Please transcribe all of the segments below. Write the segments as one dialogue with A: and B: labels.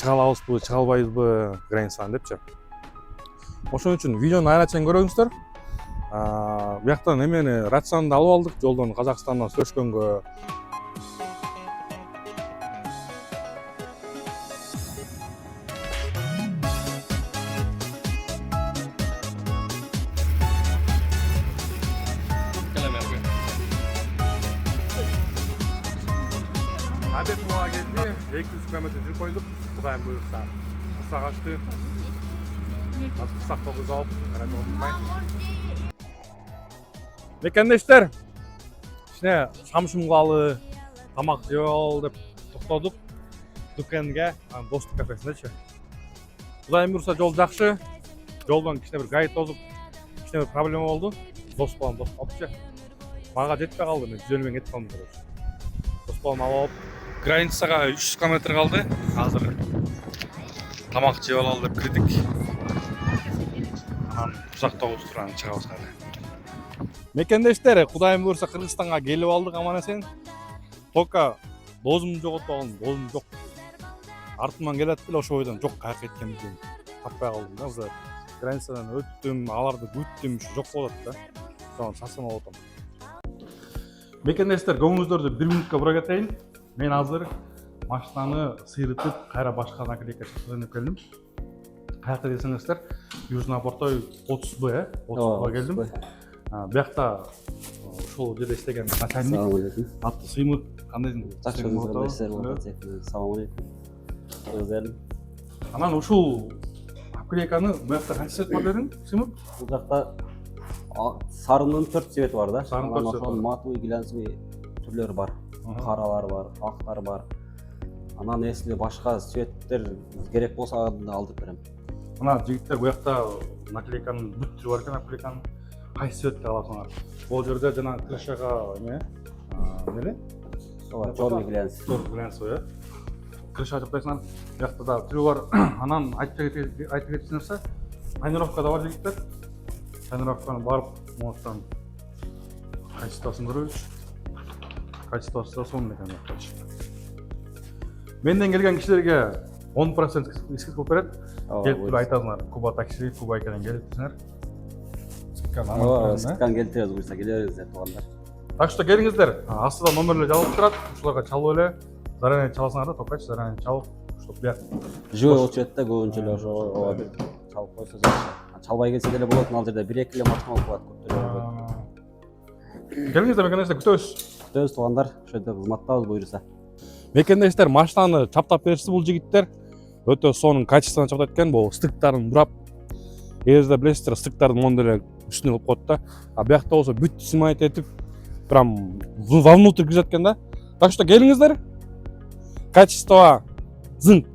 A: чыга алабызбы, чыга албайбызбы границадан депчи. Ошон үчүн видеону айран чейин көрөңүздөр. Бияктан эмени рационду алып алдык, жолдон Казакстандан сүрөшкөнгө. Адет буга келди, 200 км жүрүп койдук. Кудайым буйрукса, кыса качты. Кысак тогуз алып, мекендештер, кичине шам-шум кылалы, тамак жеп ал деп токтодук. Дүкенге, достук кафесиндечи. Кудайым буйрукса жол жакшы. Жолдон кичине бир гайд тозуп, кичине бир проблема болду. Дос балам дос алыпчы. Мага жетпей калды, мен жөнүмөн кетип калдым короче. Дос балам алып, границага 300 км калды. Азыр тамак жеп алалы деп кирдик. Узак тогуз туран чыгабыз кайра. Мекендештер, Кудайым буйрукса Кыргызстанга келип алдык аман эсен. Только дозумду жоготуп алдым, дозум жок. Артыман келет эле ошо бойдон жок кайра кеткенбизден таппай калдым да. Азыр границадан өттүм, аларды күттүм, жок болот да. Соны сасым алып атам. Мекендештер, көңүлүңүздөрдү 1 минутка бура кетейин. Мен азыр машинаны сыйрытып, кайра башка наклейка чыгып келдим. Каякта десеңиздер, Южный Портой 30Б, 30Б келдим. Биякта ушул жерде иштеген начальник аты Сыймыт, кандайсың?
B: Салам алейкум. Өзелим.
A: Анан ушул наклейканы биякта канча цвет бар дедиң, Сыймыт?
B: Бул жакта сарынын 4 цвети бар да.
A: Сарынын 4 цвети бар.
B: Матовый, глянцевый түрлөрү бар. Каралар бар, актар бар. Анан если башка цветтер керек болсо аны алдырып берем.
A: Мына жигиттер буякта наклейканын бүт түрү бар экен, наклейканын кайсы цветти аласыңар? Бул жерде жана крышага эмне?
B: Черный глянец.
A: Черный глянец, э? Крышага жаптайсыңар. Буякта да түрү бар. Анан айтып кеткен нерсе, тонировка да бар жигиттер. Тонировканы барып, монтан качествосын көрөбүз. Качествосы да сонун экен короче. Менден келген кишилерге 10% скидка кылып берет. Келип туруп айтасыңар, Куба такси, Куба экенин келип турсаңар.
B: Скан келтиребиз, буйрса келебиздер туугандар.
A: Так что келиңиздер. Астыда номерлер жазылып турат. Ушуларга чалып эле, заранее чалсаңар да, токач заранее чалып, чтоб бияк.
B: Живой болуп жүрөт да, көбүнчө эле ошо чалып койсо жакшы. Чалбай келсе деле болот, ал жерде 1-2 эле машина болуп калат көптөр.
A: Келиңиздер, мекендештер, күтөбүз.
B: Күтөбүз туугандар, ошо жерде кызматтабыз буйрса.
A: Мекендештер, машинаны чаптап беришти бул жигиттер. Өтө сонун качествону чаптап кеткен, бул стыктарын бурап. Элиңизде билесиздер, стыктарды мондой эле үстүнө кылып коет да. Биякта болсо бүт снимать этип, прям вовнутрь кирип жаткан да. Так что келиңиздер. Качество зың.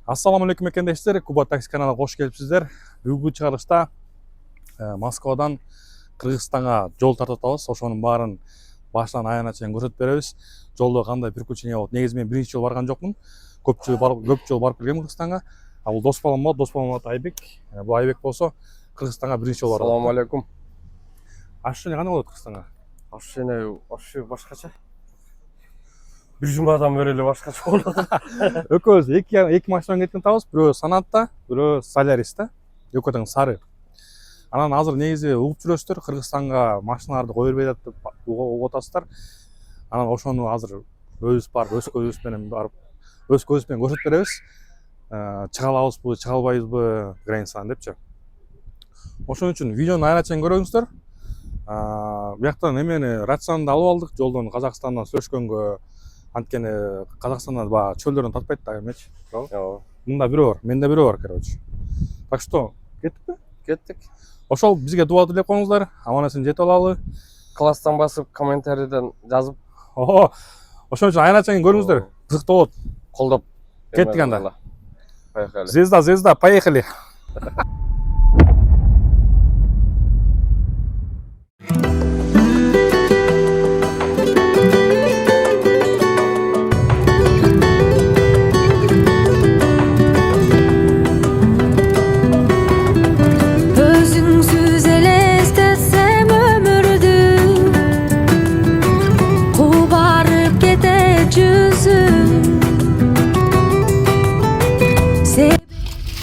A: Ассаламу алейкум мекендештер, Куба такси каналына кош келипсиздер. Бүгүнкү чыгарылышта Москвадан Кыргызстанга жол тартып атабыз. Ошонун баарын башынан аягына чейин көрсөтүп беребиз. Жолдо кандай приключение болот? Негизи мен биринчи жолу барган жокмун. Көп жолу барып келгем Кыргызстанга. Бул дос балам болот, дос балам аты Айбек. Бул Айбек болсо Кыргызстанга биринчи жолу барып.
C: Ассаламу алейкум.
A: Ощущение кандай болот Кыргызстанга?
C: Ощущение вообще башкача. Бир жумадан бери эле башкача болот.
A: Экөөбүз эки машинадан кеткен табыз. Бирөө Санатта, бирөө Соляриста. Экөө тең сары. Анан азыр негизи угуп жүрөсүздөр, Кыргызстанга машиналарды кое бербей деп угуп атасыздар. Анан ошону азыр өзүбүз барып, өз көзүбүз менен көрсөтүп беребиз. Чыга алабызбы, чыга албайбызбы границадан депчи. Ошон үчүн видеону айран чейин көрөңүздөр. Бияктан эмени рационду алып алдык, жолдон Казакстандан сүрөшкөнгө. Анткени Казакстандан баягы чөлдөрдөн татпайт да эмечи.
C: Ооба.
A: Мында бирөө бар, менде бирөө бар, короче. Так что, кеттикпи?
C: Кеттик.
A: Ошол бизге дуа тилеп коюңуздар. Аман эсен жетип алалы.
C: Класстан басып, комментарийден жазып,
A: Ошон үчүн айран чейин көрүңүздөр. Кызыктуу болот.
C: колдоп
A: Кеттик анда.
C: Поехали.
A: Звезда, поехали.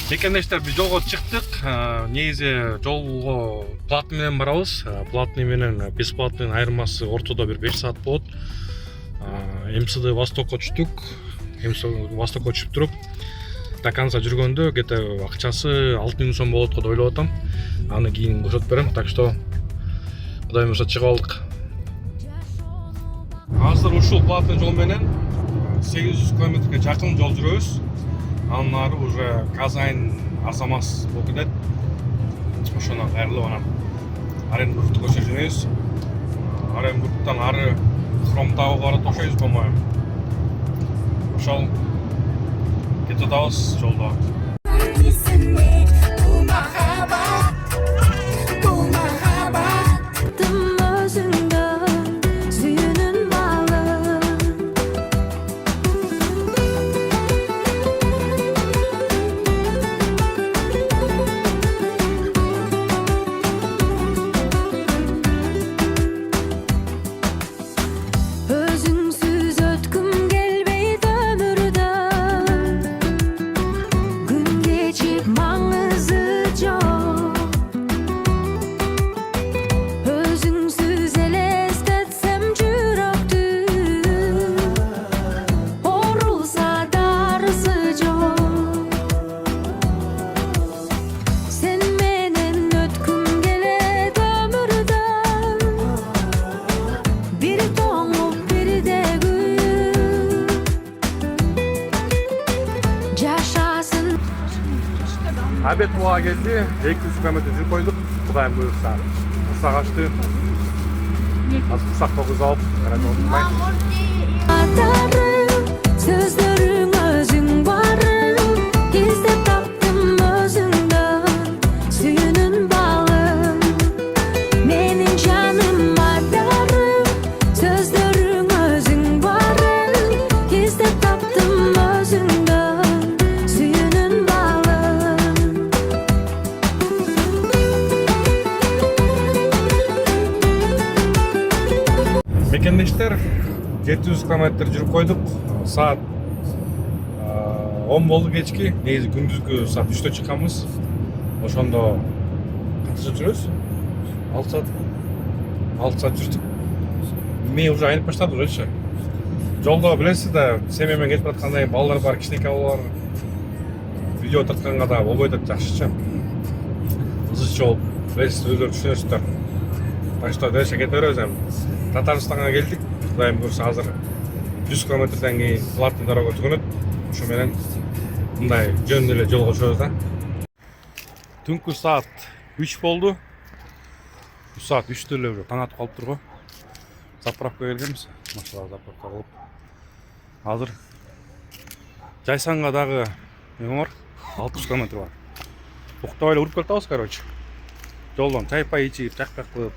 A: Мекендештер, биз жолго чыктык. Негизи жолго плат менен барабыз. Платный менен бесплатный айырмасы ортодо бир 5 саат болот. МСД Востокко түштүк. МСД Востокко түшүп туруп до конца жүргөндө где-то акчасы 6000 сом болот го деп ойлоп атам. Аны кийин көрсөтүп берем. Так что Кудай мырза чыгып алдык. Азыр ушул платный жол менен 800 километрге жакын жол жүрөбүз. Анын ары уже Казань Арзамас болуп кетет. Ошону кайрылып анан Оренбургту көчүп жүрөбүз. Оренбургтан ары Хромтауга барып тошойбуз, по-моему. Ошол кетип атабыз жолдо. Обед буга келди. 200 км жүрүп койдук. Кудайым буйрса. Кыса качты. Азыр сак тогуз алып, отурмай.
D: Sözlerin özün varım, gizli taptım özünden, suyunun bağım, benim canım vardarım. Sözlerin özün varım, gizli taptım özünden, suyunun bağım.
A: Мекендештер, 700 км жүрүп койдук. Саат 10 болду кечки. Негизи күндүзгү саат 3-тө чыкканбыз. Ошондо кантип жүрөбүз? 6 саат жүрдүк. Мен уже айнып баштады уже. Жолдо билесиз да, семья менен кетип аткандай балдар бар, кичинекей балдар. Видео тартканга да болбой атат жакшычы. Ызы жол, билесиз, өздөрү түшүнөсүздөр. Так что дальше кете беребиз эми. Татарстанга келдик. Кудайым буйрса азыр 100 километрден кийин платный дорога түгөнөт. Ошо менен мындай жөн эле жолго чыгабыз да. Түнкү саат 3 болду. Бул саат 3тө эле уже таң атып калыптыр го. Заправкага келгенбиз. Машинага заправка кылып. Азыр Жайсанга дагы эме бар. 600 км бар. Токтоп эле уруп кетабыз, короче. Жолдон чай-пай ичип, чакпак кылып,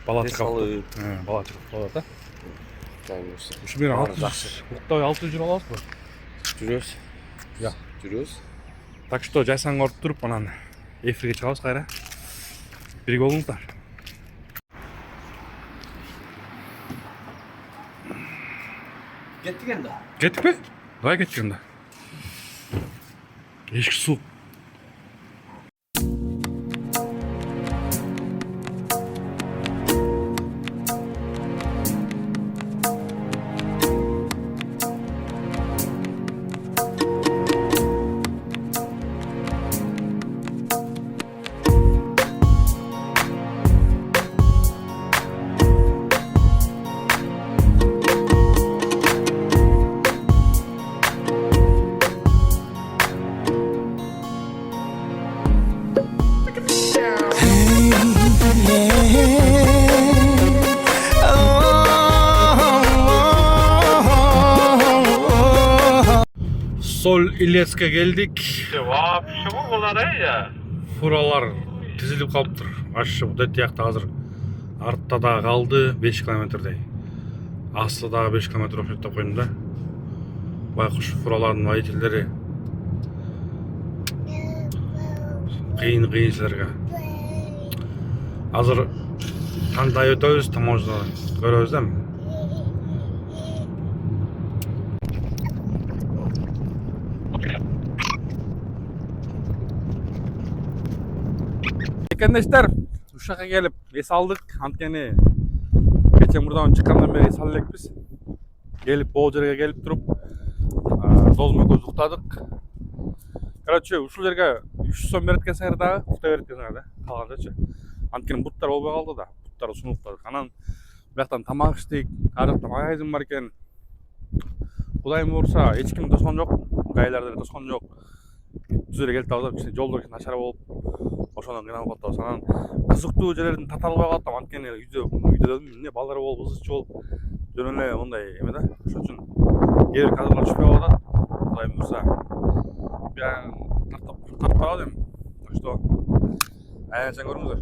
A: бала чыгып, бала чыгып калат да. Ушу менен 600, уктабай 600 жүрүп алабызбы?
C: Жүрөбүз.
A: Я,
C: Жүрөбүз.
A: так что Жайсанга барып туруп анан эфирге чыгабыз кайра. Бирге болуңуздар.
B: Кеттик энди.
A: Кеттикпи? Давай кеттик анда. Эшик суук. Соль Илецке келдик.
C: Вообще булар я.
A: Фуралар тизилип калыптыр. Аш бул тиякта азыр артта да калды 5 километрдей. Асты дагы 5 километр окшойт деп койдум да. Байкуш фуралардын водительдери кыйын силерге. Азыр кандай өтөбүз, таможня көрөбүз да. Мекендештер, ушакка келип эс алдык. Анткени кече мурдан чыккандан бери эс ала элекпиз. Келип бул жерге келип туруп дозум экөөбүз уктадык. Короче, ушул жерге 300 сом берет экенсиңер дагы, уктай берет экенсиңер да. Калганчачы. Анткени буттар болбой калды да. Буттар сунуктадык. Анан бияктан тамак иштейик. Ар жакта магазин бар экен. Кудайым буюрса, эч ким тоскон жок. Гайлар деле тоскон жок. Түз эле келип атабыз. Кичине жолдор начар болуп, ошондон кыйналып атабыз. Анан кызыктуу жерлердин тата албай калдым. Анткени үйдө эмне балдар болуп, ызычы болуп, жөн эле мындай эме да. Ошон үчүн кээ бир кадрлар түшпөй калат. Кудайым буюрса, биян тартып барабыз эми. Так что аянчан көрүңүздөр.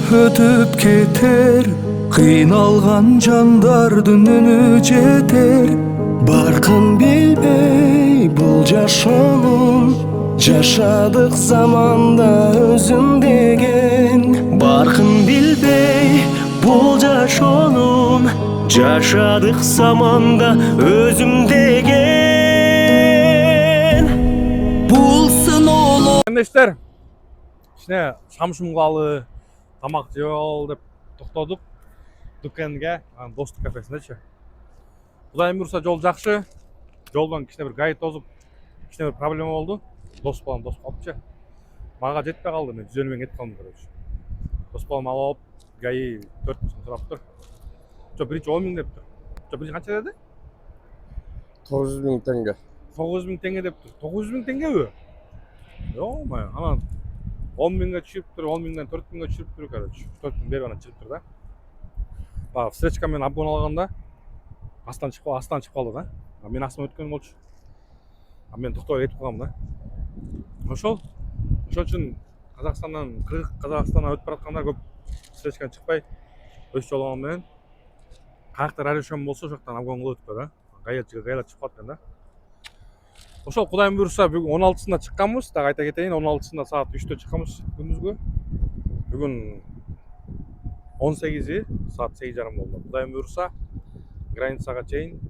E: Өтүп кетер, кыйналган жандардын үнү жетер. Баркын билбей бул жашоонун, жашадык заманда өзүм деген. Баркын билбей бул жашоонун, жашадык заманда өзүм деген. Бул сыноолор
A: Мекендештер, кичине шам-шум кылалы, тамак жеп ал деп токтодук дүкенге, достук кафесиндечи. Кудайым буюрса жол жакшы. Жолдон кичине бир гай тозуп, кичине бир проблема болду. Дос балам тосуп калыпчы. Мага жетпей калды, мен 150 миң кетип калдым, короче. Дос балам алып алып, гаи 4 миң сом сураптыр. Биринчи 10 миң дептир. Биринчи канча деди?
C: 900 000 теңге.
A: 900 миң теңге дептир. 900 миң теңгеби? Йо-моё, анан 10 миңге түшүптүр, 10 миңден 4 миңге түшүптүр, короче. 4 миң берип анан чыгыптыр да. Баягы встречка менен обгон алганда астан чыгып калды да. Мен астыма өткөн болчу. Мен токтобой кетип калгам да. Ошол үчүн Казакстандан өтүп бараткандар көп встречкадан чыкпай өз жолугум менен каякта радиошом болсо ошоктон обгон кылып өтүп да. Гайлар чыгып калат экен да. Ошол Кудайым буюрса бүгүн 16-сында чыкканбыз. Так айта кетейин, 16-сында саат 3-тө чыкканбыз күндүзгү. Бүгүн 18-и саат 8:30 болду. Кудайым буюрса границага чейин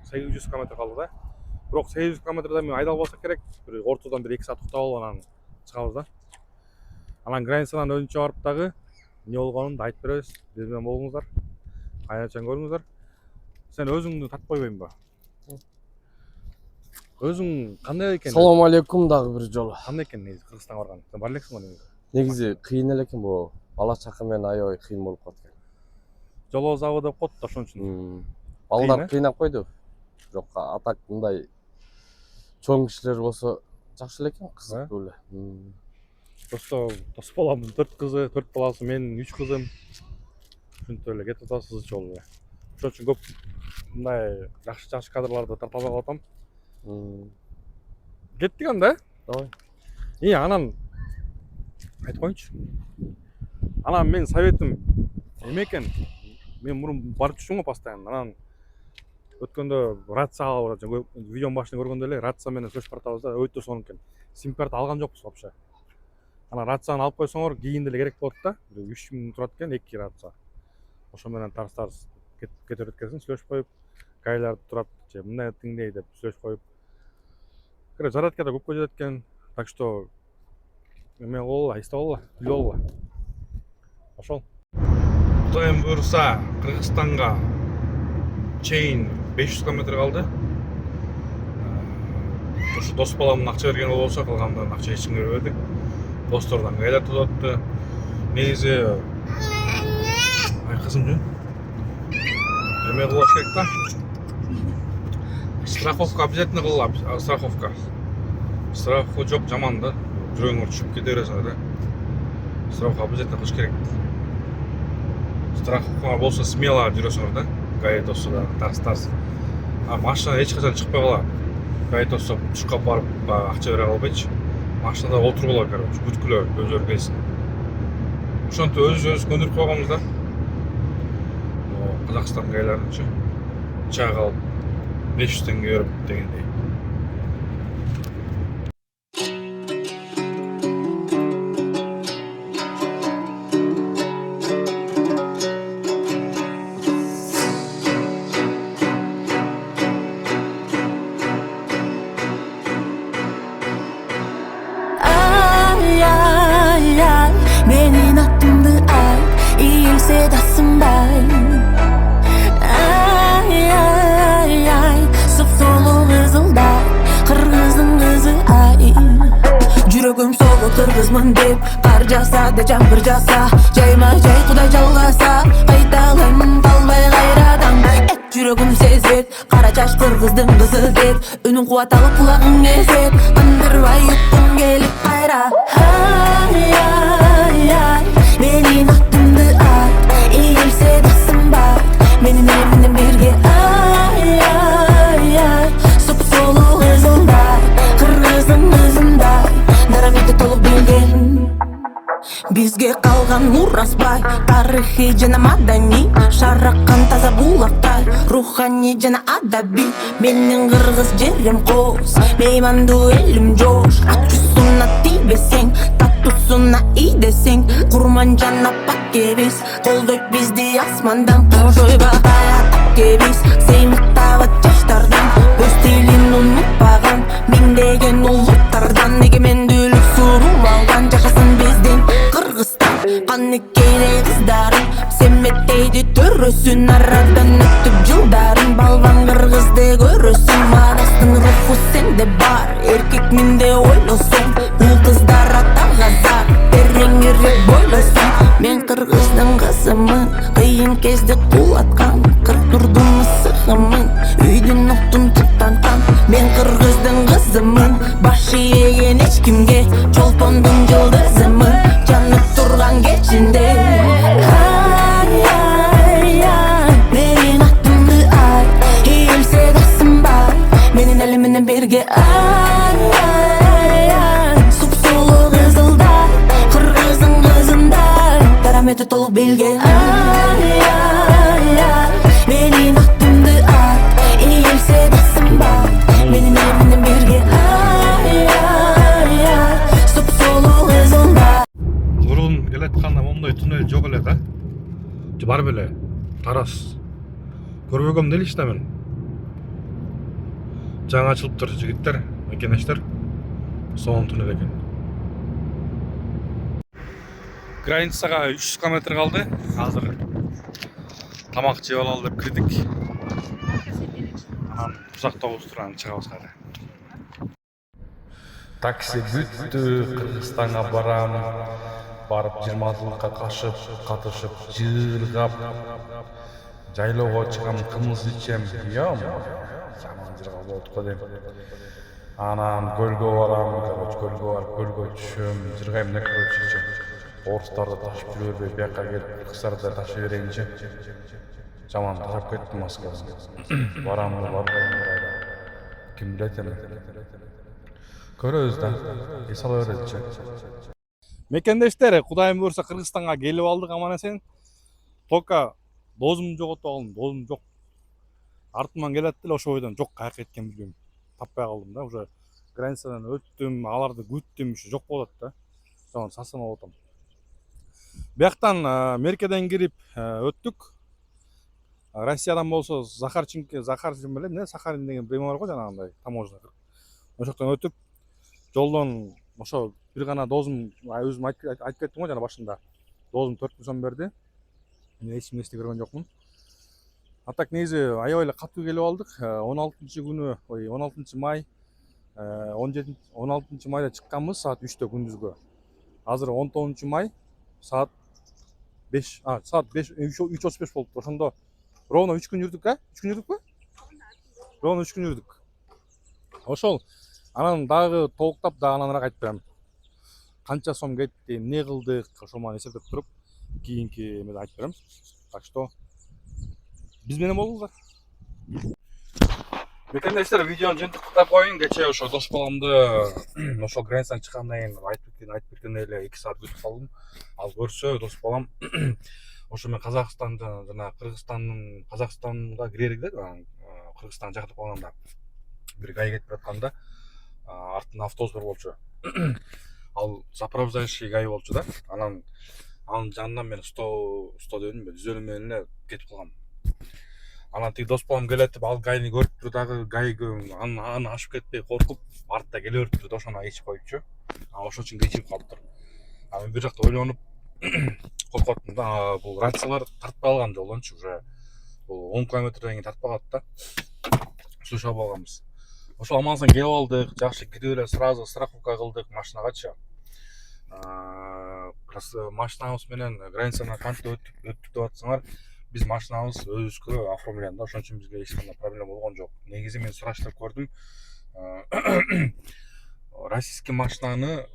A: 800 км калды да. Бирок 800 кмда мен айдалып алсак керек. Бир ортодон 1-2 саат уктап алып анан чыгабыз да. Анан границадан өзүнчө барып дагы эмне болгонун айтып беребиз. Биз менен болуңуздар. Аянчан көрүңүздөр. Сен өзүңдү татып койбоймунбу? Өзүң кандай экен?
C: Салам алейкум дагы бир жолу.
A: Кандай экен негизи Кыргызстанга барган? Сен бар элексиң го негизи.
C: Негизи кыйын эле экен бул. Бала чака менен аябай кыйын болуп калат экен.
A: Жол азабы деп коет да ошон үчүн.
C: Балдар кыйнап койду. Бирок атак мындай чоң кишилер болсо жакшы эле экен, кызыктуу эле.
A: Дос баламдын 4 кызы, 4 баласы, менин 3 кызым. Ушинтип эле кетип атабыз ызычы болуп эле. Ошон үчүн көп мындай жакшы кадрларды тарта албай калып атам. Кеттик анда.
C: Давай.
A: Анан айтып коеюнчу. Анан менин советим эме экен. Мен мурун барып жүрчүмүн го постоянно. Анан өткөндө рация видеонун башында көргөндө эле рация менен сөйлөшүп баратабыз да. Өтө сонун экен. Сим карта алган жокпуз вообще. Анан рацияны алып койсоңор кийин деле керек болот да. 3000 турат экен 2 рация. Ошо менен тарс кетип өткөнсүң, сүйлөшүп коюп, гайлар турат, же мындай тиңдей деп сүйлөшүп коюп. Зарядка да көпкө жетет экен. Так что эме бололу, эстеп алалы, билип алалы. Ошол. Кудайым буюрса, Кыргызстанга чейин 500 км калды. Ошо дос баламдын акча берген болсо, калгандан акча эч кимге бербедик. Достордон гайлар тутатты. Негизи кызым эме кылыш керек да. Страховка обязательно кылгыла, страховка. Страховка жок жаман да. Жүрөгүңөр түшүп кете бересиң да. Страховка обязательно кылыш керек. Страховка болсо смело жүрөсүңөр да. Гаитосу да тарс. Машина эч качан чыкпай кала. Гаитосу тушка барып акча бере албайчы. Машинада отургула, короче, бүткүлө өзүлөр келсин. Ошентип өзүбүз көндүрүп койгонбуз да. Қазақстанға айланынша ұшақ алып 500 теңге беріп дегендей.
D: Ay ay ay Menin attımdı ay İyilse de sınbay Ay ay ay Sıp-solu kızılday Kırgızın kızı ay Жүрөгүм соғып кыргызмын деп Кар жаса да жамгыр жаса Жайма жай Кудай жалгаса Кайталайм калбай кайрадан Жүрөгүм сезет Кара чач кыргыздын кызы деп Үнүн кубат алып кулагың эзет Андырбай уткум келип кайра Ай ай ай Менин аттымды айт Ийилсе да сынбай Менин элим менен бирге Ай ай ай Суп-солу кызылдай Кыргыздын кызындай Дарамети толук билген Бизге калган мурасбай Тарыхый жана маданий Шараккан таза булактай Руханий жана адаби Менин кыргыз жерим коз Меймандуу элим жош Ачуусуна тийбесең Таттуусуна ий десең Курманжан аппак кебиз Колдойт бизди асмандан Ошойго таятак кебиз Сыймыктабат жаштардан Өз тилин унутпаган Миңдеген улуттардан Эгемендүүлүк суруп алган Жашасын биздин Кыргызстан Каныкейдей кыздарын Семеттейди төрөсүн Арадан өтүп жылдарын Балбан кыргызды көрөсүн Манастын руху сенде бар Эркекминде ойлосоң Бул кыздар атага зар Тереңирээк бойлосоң Мен кыргыздын кызымын Кыйын кезде кулаткан Кыртурдун мысыгымын Үйдүн октун туттанкан Мен кыргыздын кызымын Башы ийген эч кимге Чолпондун жылдызымын Жанып турган кечинде Ай ай ай Менин аттымды айт Ийилсе да сынбай Менин элим менен бирге Ай ай ай Суп-солу кызылдай Кыргыздын кызындай Дарамети толук билген Ай ай ай Менин аттымды айт Ийилсе да сынбай Менин элим менен бирге Ай ай ай Суп-солу кызылдай
A: Мурун келатканда момундай туннель жок эле да. Бар беле Тарас. Көрбөгөм делишти мен. Жаңа ачылыптыр жигиттер, мекенештер. Сонун туннель экен. Границага 300 км калды. Азыр тамак жеп алалы деп кирдик. Анан узактобуз турган чыгабыз кайра. Такси бүттү, Кыргызстанга барам. Барып 20-жылыкка катышып, жыргап, жайлоого чыгам, кымыз ичем. Жаман жыргап болуп го дейм. Анан көлгө барам, көлгө барып, көлгө түшөм, жыргайм да короче. Орустарды ташып жүрө бербей, бияка келип, кыздарды ташып берейинчи. Жаман ташап кеттим Москвадан. Барамбы, барбаймбы кайра. Ким билет эми. Көрөбүз да, эс ала береличи. Мекендештер, Кудайым буйрса Кыргызстанга келип алдык аман эсен. Только дозумду жоготуп алдым, дозум жок. Артыман келет деле ошо бойдон жок каяка кеткенин билбейм. Таппай калдым да, уже границадан өттүм, аларды күттүм, ушо жок болот да. Жаман сасынып атам. Бияктан Меркеден кирип өттүк. Россиядан болсо Захарчин белем, эмне Сахарин деген бирөө бар го жанагындай таможня. Ошоктон өтүп жолдон ошо бир гана дозум өзүм айтып кеттим го жана башында. Дозум 4 сом берди. Мен эч нерсе көргөн жокмун. А так негизи аябай эле катуу келип алдык. 16 май 16 майда чыкканбыз саат 3-тө күндүзгө. Азыр 19 май саат 5 3:35 болуптур. Ошондо ровно 3 күн жүрдүк, 3 күн жүрдүкпү? Ровно 3 күн жүрдүк. Ошол анан дагы толуктап дагы ананыраак айтып берем. Канча сом кетти, эмне кылдык, ошол менен эсептеп туруп кийинки эмеде айтып берем. Так что биз менен болуңуздар. Мекендештер, видеону жыйынтыктап коюн. Кечээ ошо дос баламды ошол границадан чыккандан кийин айтып кеткен эле 2 саат күтүп калдым. Ал көрсө дос балам ошо мен Казакстанда жана Кыргызстандын Казакстанга кирерик эле Кыргызстанга жакын калганда бир гай кетип баратканда артынан автобус бар болчу. Ал сопровождающий гай болчу да. Анан анын жанынан мен 100 дедим, 100 менен эле кетип калгам. Анан тиги дос балам келатып, ал гайны көрүптүр дагы, гай аны ашып кетпей коркуп, артта келе бериптир да, ошону ичип коюпчу. Ошол үчүн кечирип калыптыр. Мен бир жакта ойлонуп коркуп аттым да, бул рациялар тартпай калган жолдончу, уже бул 10 километрден кийин тартпай калат да. Слушай алганбыз. Ошол аман-сан келип алдык, жакшы кирип эле сразу страховка кылдык машинагачы. Машинабыз менен границаны кантип өттүк деп атсаңар, биз машинабыз өзүбүзгө оформлен да, ошон үчүн бизге эч кандай проблема болгон жок. Негизи мен сураштырып көрдүм. Российский машинаны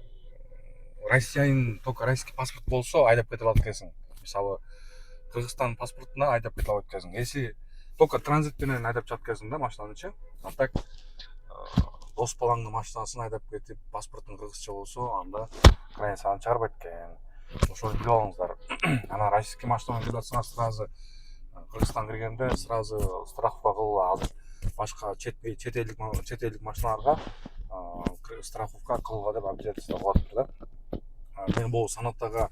A: Россиянын только российский паспорт болсо айдап кете алат экенсиң. Мисалы, Кыргызстан паспортуна айдап кете алат экенсиң. Если только транзит менен айдап чыгат экенсиң да машинанычы. А так дос балаңдын машинасын айдап кетип, паспортун кыргызча болсо, анда границаны чыгарбайт экен. Ошону билип алыңыздар. Анан российский машинадан келип атсаңар, сразу Кыргызстанга киргенде сразу страховка кылып, азыр башка чет элдик машиналарга страховка кылууга деп обязательство кылып да. Мен бул санаттага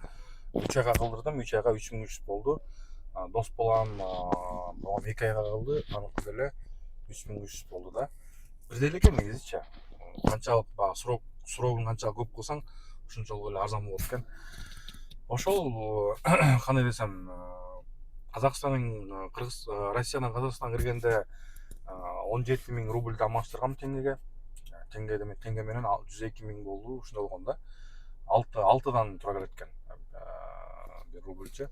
A: 3 айга кылдырдым, 3 айга 3300 болду. Дос балам 2 айга кылды, аныкы деле 3300 болду да. Бирдей экен негизичи. Канчалык срогун канчалык көп кылсаң, ушунчалык эле арзан болот экен. Ошол кандай десем, Казакстандын Россиядан Казакстанга киргенде 17 000 рубльды алмаштыргам теңгеге. Теңге менен 102 000 болду, ушундай болгон да. 6дан тура келет экен. 1 рубльче.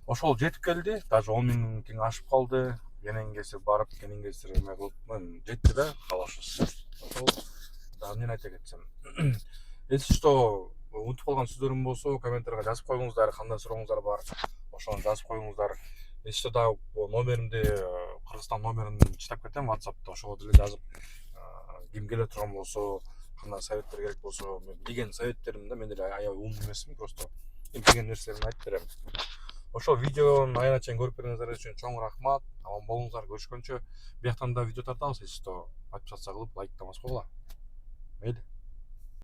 A: Ошол жетип келди, даже 10 000 теңге ашып калды. Кененгесир барып, кененгесир эме кылып жетти да, калашыбыз. Ошол да эмне айта кетсем. Если что, унутуп калган сөздөрүм болсо, комментарийга жазып коюңуздар, кандай сурооңуздар бар, ошону жазып коюңуздар. Если что, да номеримди, Кыргызстан номерин читап кетем WhatsApp'та, ошого деле жазып, ким келе турган болсо, кандай советтер керек болсо, мен билген советтеримди мен деле аябай умун эмесмин, просто билген нерселерин айтып берем. Ошол видеону аянат чейин көрүп бергениңиздер үчүн чоң рахмат. Аман болуңуздар, көрүшкөнчө. Бияктан да видео тартабыз, если что, подписаться кылып, лайктан басып койгула. Мейли.